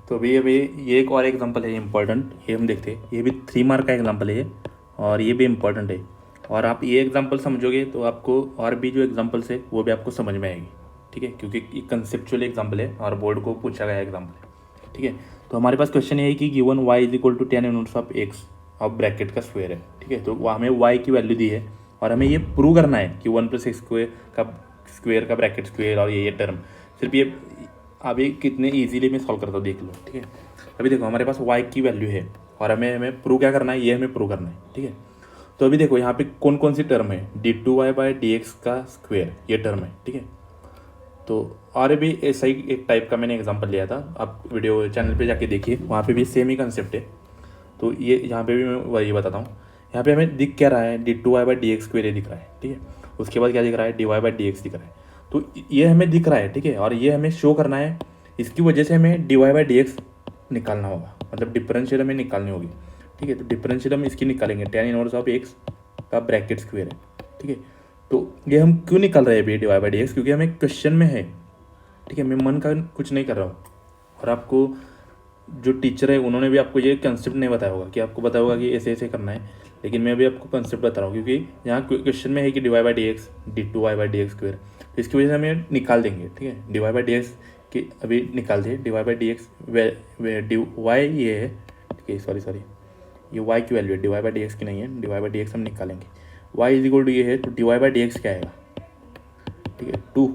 तो अभी ये एक और एग्जांपल है इम्पॉर्टेंट, ये हम देखते हैं। ये भी 3 मार्क का एग्जांपल है ये, और ये भी इम्पॉर्टेंट है। और आप ये एग्जांपल समझोगे तो आपको और भी जो एग्जांपल्स है वो भी आपको समझ में आएगी, ठीक है, क्योंकि ये कंसेप्चुअल एग्जांपल है और बोर्ड को पूछा गया एग्जांपल है, ठीक है। तो हमारे पास क्वेश्चन ये है कि given y is equal to 10 inverse of x of bracket का स्क्वायर है, ठीक है। तो हमें y की वैल्यू दी है और हमें ये प्रूव करना है कि 1 प्लस एक्स स्क्वेयर का ब्रैकेट स्क्वेयर और ये टर्म सिर्फ ये। अभी कितने इजीली मैं सॉल्व करता हूँ देख लो, ठीक है। अभी देखो हमारे पास y की वैल्यू है और हमें हमें प्रूव क्या करना है, ये हमें प्रूव करना है, ठीक है। तो अभी देखो यहाँ पे कौन कौन सी टर्म है, d2y/dx का स्क्वायर ये टर्म है, ठीक है। तो और भी ऐसा ही एक टाइप का मैंने एग्जांपल लिया था, आप वीडियो चैनल पे जाके देखिए, वहाँ पे भी सेम ही कंसेप्ट है। तो ये यहाँ पे भी मैं वही बताता हूँ। यहाँ पे हमें दिख क्या रहा है, d2y/dx स्क्वायर दिख रहा है, ठीक है। उसके बाद क्या दिख रहा है, dy/dx दिख रहा है। तो ये हमें दिख रहा है, ठीक है, और ये हमें शो करना है। इसकी वजह से हमें dy/dx निकालना होगा, मतलब डिफरेंशियल हमें निकालनी होगी, ठीक है। तो डिफरेंशियल हम इसकी निकालेंगे, tan इनवर्स ऑफ x का ब्रैकेट स्क्वायर है, ठीक है। तो ये हम क्यों निकाल रहे हैं अभी dy/dx, क्योंकि हमें क्वेश्चन में है, ठीक है। मैं मन का कुछ नहीं कर रहा हूँ। और आपको जो टीचर है उन्होंने भी आपको ये कंसेप्ट नहीं बताया होगा, कि आपको बताया होगा कि ऐसे ऐसे करना है, लेकिन मैं भी आपको कंसेप्ट बता रहा हूँ, क्योंकि यहाँ क्वेश्चन में है कि dy/dx d2y/dx स्क्वायर, तो इसकी वजह से हमें निकाल देंगे, ठीक है। dy/dx की अभी निकाल दिए, dy/dx y ये है, ठीक है, सॉरी ये y की वैल्यू है, dy/dx की नहीं है, dy/dx हम निकालेंगे। y इज इक्वल टू ये है, तो dy/dx क्या आएगा, ठीक है, 2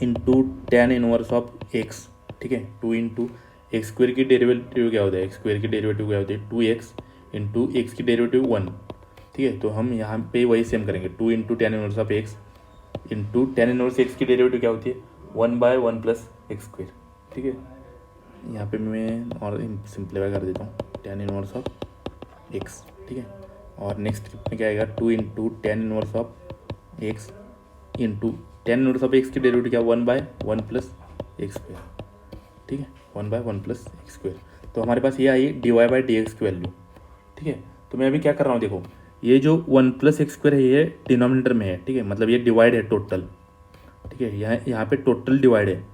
into tan inverse of x, ठीक है। 2 इंटू एक्स स्क्वायर की डेरिवेटिव क्या होता है, एक्स स्क्वायर की डेरिवेटिव क्या होती है, 2x इंटू एक्स की डेरिवेटिव 1, ठीक है। तो हम यहाँ पे वही सेम करेंगे, 2 into tan inverse of x into tan inverse x की डेरिवेटिव क्या होती है, 1/1 प्लस एक्स स्क्वायर, ठीक है। यहाँ पे मैं और सिंप्लीफाई कर देता हूँ, tan इनवर्स ऑफ x, ठीक है। और नेक्स्ट में क्या आएगा, 2 into tan inverse of x into tan inverse of x की डेरिवेटिव क्या, 1/1 प्लस एक्स स्क्वायर, ठीक है, 1/1 प्लस एक्स स्क्वायर। तो हमारे पास ये आई dy/dx की वैल्यू, ठीक है। तो मैं अभी क्या कर रहा हूँ, देखो ये जो 1 प्लस एक्स स्क्वायर है ये डिनोमिनेटर में है, ठीक है, मतलब ये डिवाइड है टोटल, ठीक है। यहाँ पे टोटल डिवाइड है,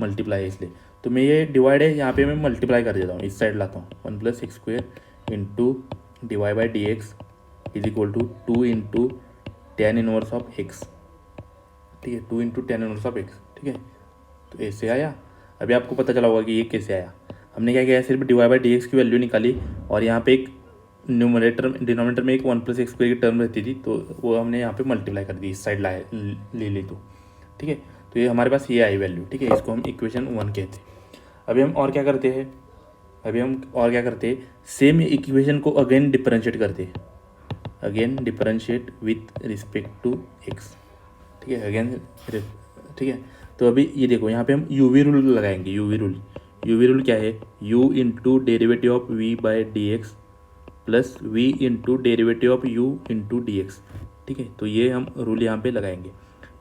मल्टीप्लाई है इसलिए। तो मैं ये डिवाइड है यहाँ पे मैं मल्टीप्लाई कर देता हूँ, इस साइड लाता हूँ, 1 plus x square into dy/dx is equal to 2 into tan inverse of x, ठीक है, 2 into tan inverse of x, ठीक है। तो ऐसे आया। अभी आपको पता चला होगा कि ये कैसे आया। हमने क्या किया, सिर्फ dy/dx की वैल्यू निकाली और यहाँ पे एक न्यूमरेटर डिनोमिनेटर में एक 1 प्लस एक्स स्क्वायर की टर्म रहती थी, तो वो हमने यहाँ पे मल्टीप्लाई कर दी, इस साइड लाए ले ली, तो ठीक है। तो ये हमारे पास ये आई वैल्यू, ठीक है, इसको हम इक्वेशन 1 कहते हैं। अभी हम और क्या करते हैं, सेम इक्वेशन को अगेन डिफरेंशिएट करते हैं, again differentiate with respect to x, ठीक है, अगेन, ठीक है। तो अभी ये देखो यहाँ पे हम यूवी रूल लगाएंगे, यूवी रूल क्या है, u into derivative of v/dx plus v into derivative of u into dx, ठीक है। तो ये हम रूल यहाँ पे लगाएंगे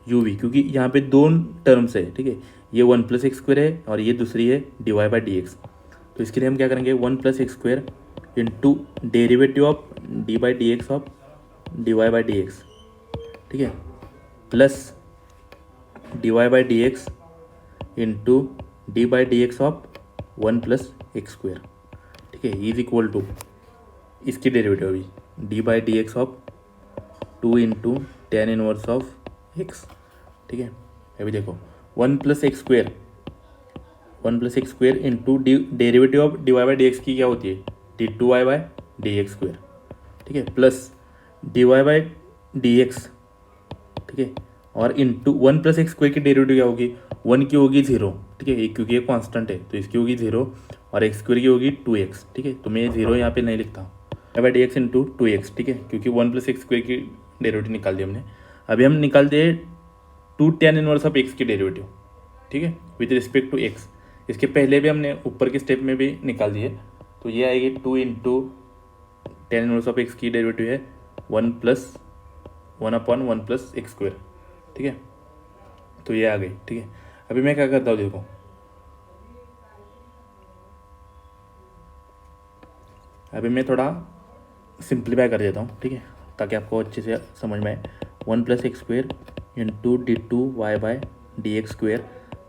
uv, क्योंकि यहाँ पे दो टर्म्स है, ठीक है, ये 1 प्लस एक्स स्क्वायर है और ये दूसरी है dy/dx। तो इसके लिए हम क्या करेंगे, 1 plus x square into derivative of d/dx of dy/dx, ठीक है, plus dy/dx into d/dx of 1 plus x square, ठीक है, इज इक्वल टू इसकी डेरिवेटिव अभी d/dx of 2 into tan inverse of x, ठीक है। अभी देखो 1 plus x square into derivative of dy/dx की क्या होती है, d2y/dx स्क्वायर, ठीक है, प्लस dy/dx, ठीक है, और इंटू 1 प्लस एक्स स्क्वायर की डेरिवेटिव क्या होगी, 1 की होगी 0, ठीक है, क्योंकि ये कांस्टेंट है तो इसकी होगी 0, और एक्स स्क्वायर की होगी 2x, ठीक है। तो मैं 0 यहाँ पे नहीं लिखता, dy/dx इंटू 2x, ठीक है, क्योंकि 1 प्लस एक्स स्क्वायर की डेरिवेटिव निकाल दी हमने। अभी हम निकालते हैं 2 tan इनवर्स ऑफ एक्स की डेरिवेटिव, ठीक है, विथ रिस्पेक्ट टू एक्स। इसके पहले भी हमने ऊपर के स्टेप में भी निकाल दिए, तो ये आएगी 2 into tan inverse of x की डेरिवेटिव है 1/1 प्लस एक्स स्क्वायर, ठीक है। तो ये आ गई, ठीक है। अभी मैं क्या करता हूँ, देखो अभी मैं थोड़ा सिंप्लीफाई कर देता हूँ, ठीक है, ताकि आपको अच्छे से समझ में आए। 1 plus x square into d2y/dx square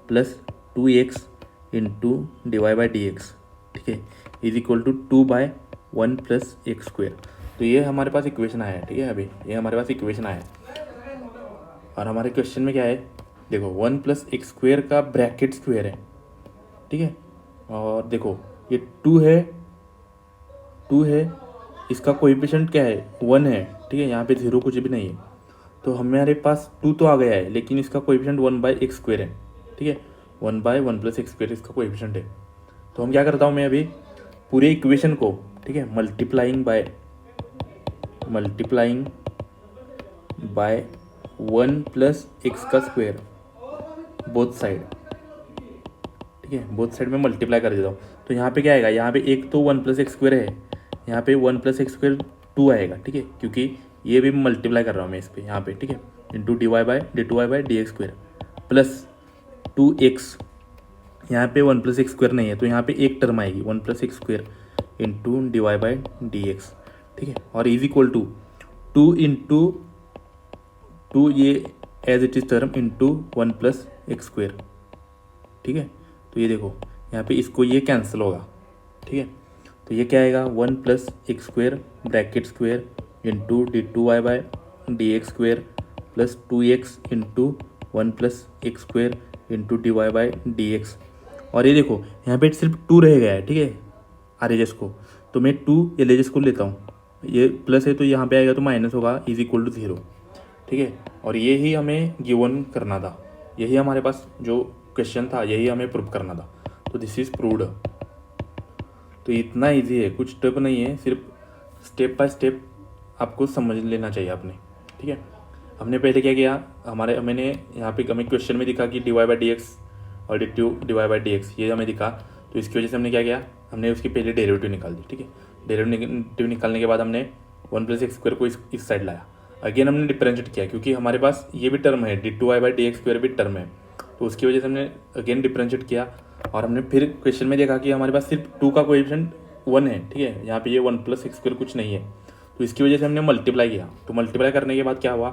plus 2x into D Y by D X, ठीक है, is equal to 2/1 plus x square. तो ये हमारे पास इक्वेशन आया है, ठीक है, अभी ये हमारे पास इक्वेशन आया है। और हमारे क्वेश्चन में क्या है, देखो 1 प्लस एक्स स्क्वेयर का ब्रैकेट स्क्वेयर है, ठीक है, और देखो ये 2 है, इसका कोएफिशिएंट क्या है, 1 है, ठीक है, यहाँ पे 0 कुछ भी नहीं है। तो हमारे पास 2 तो आ गया है, लेकिन इसका कोएफिशिएंट 1/x स्क्वेयर है, ठीक है, 1/1 प्लस एक्स स्क्वेयर इसका कोएफिशिएंट है। तो हम क्या करता हूँ मैं अभी पूरे इक्वेशन को, ठीक है, मल्टीप्लाइंग बाय 1 प्लस एक्स का स्क्वेयर बोथ साइड, ठीक है, बोथ साइड में मल्टीप्लाई कर देता हूँ। तो यहाँ पे क्या आएगा, यहाँ पे एक तो 1 प्लस एक्स स्क्वेयर है, यहाँ पे 1 प्लस एक्स स्क्वेयर 2 आएगा, ठीक है, क्योंकि ये भी मल्टीप्लाई कर रहा हूँ मैं इस पर यहाँ पे, ठीक है, into dy/dy x square plus 2x, यहाँ पे 1 प्लस एक्स स्क्वेयर नहीं है, तो यहाँ पे एक टर्म आएगी 1 plus x square into dy/dx, ठीक है, और इज इक्वल टू 2 इंटू 2 ये as it is term into 1 plus x square, ठीक है। तो ये देखो यहाँ पे इसको ये कैंसिल होगा, ठीक है, तो ये क्या आएगा 1 plus x square bracket square into d2y/dx square plus 2x into 1 plus x square into dy/dx। और ये देखो यहाँ पे सिर्फ 2 रह गया है, ठीक है, आर एज एस को, तो मैं 2 एल एज एस को लेता हूँ, ये प्लस है तो यहाँ पे आएगा तो माइनस होगा, इज इक्वल टू 0, ठीक है। और ये ही हमें गिवन करना था, यही हमारे पास जो क्वेश्चन था, यही हमें प्रूव करना था। तो दिस इज प्रूव्ड। तो इतना इजी है, कुछ स्टेप नहीं है, सिर्फ स्टेप बाय स्टेप आपको समझ लेना चाहिए आपने, ठीक है। हमने पहले क्या किया, मैंने यहाँ पे हमें क्वेश्चन में दिखा कि dy/dx और dy/dx ये हमें दिखा, तो इसकी वजह से हमने क्या किया, हमने उसकी पहले डेरिवेटिव निकाल दी, ठीक है। डेरिवेटिव निकालने के बाद हमने 1 प्लस एक्स स्क्वायर को इस साइड लाया, अगेन हमने डिफरेंशिएट किया, क्योंकि हमारे पास ये भी टर्म है d2y/dx स्क्वायर भी टर्म है, तो उसकी वजह से हमने अगेन डिफरेंशिएट किया। और हमने फिर क्वेश्चन में देखा कि हमारे पास सिर्फ 2 का कोएफिशिएंट 1 है, ठीक है, यहाँ पे ये 1 प्लस एक्स स्क्वायर कुछ नहीं है, तो इसकी वजह से हमने मल्टीप्लाई किया। तो मल्टीप्लाई करने के बाद क्या हुआ,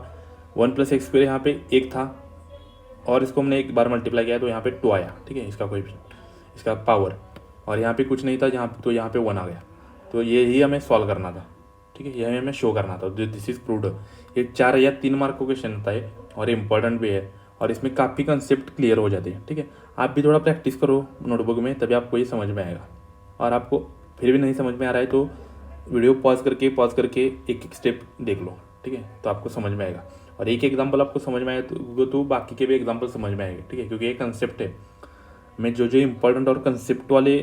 1 प्लस एक्स स्क्वायर यहाँ पे 1 था, और इसको हमने एक बार मल्टीप्लाई किया तो यहाँ पे 2 आया, ठीक है, इसका कोएफिशिएंट, इसका पावर, और यहाँ पे कुछ नहीं था जहाँ, तो यहाँ पे 1 आ गया। तो ये ही हमें सॉल्व करना था, ठीक है, यह हमें शो करना था। This is proved. ये 4 या 3 मार्क का क्वेश्चन होता है और इम्पॉर्टेंट भी है, और इसमें काफ़ी कंसेप्ट क्लियर हो जाते हैं, ठीक है। आप भी थोड़ा प्रैक्टिस करो नोटबुक में, तभी आपको ये समझ में आएगा। और आपको फिर भी नहीं समझ में आ रहा है तो वीडियो पॉज करके एक एक स्टेप देख लो, ठीक है, तो आपको समझ में आएगा। और एक एग्जाम्पल आपको समझ में आए तो बाकी के भी एग्जाम्पल समझ में आएंगे, ठीक है, क्योंकि ये कंसेप्ट है। मैं जो जो इंपॉर्टेंट और कंसेप्ट वाले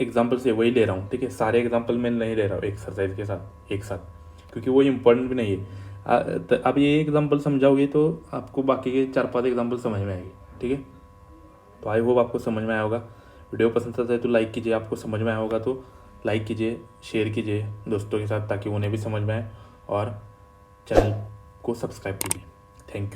एग्जाम्पल से वही ले रहा हूँ, ठीक है, सारे एग्जाम्पल मैं नहीं ले रहा हूँ एक्सरसाइज के साथ एक साथ, क्योंकि वो इंपॉर्टेंट भी नहीं है। अब ये एग्जाम्पल समझाओगे तो आपको बाकी के 4-5 एग्जाम्पल समझ में आएगी, ठीक है। तो आई होप आपको समझ में आया होगा। वीडियो पसंद आता है तो लाइक कीजिए, आपको समझ में आया होगा तो लाइक कीजिए, शेयर कीजिए दोस्तों के साथ, ताकि उन्हें भी समझ में आए, और चैनल को सब्सक्राइब कीजिए। Thank you.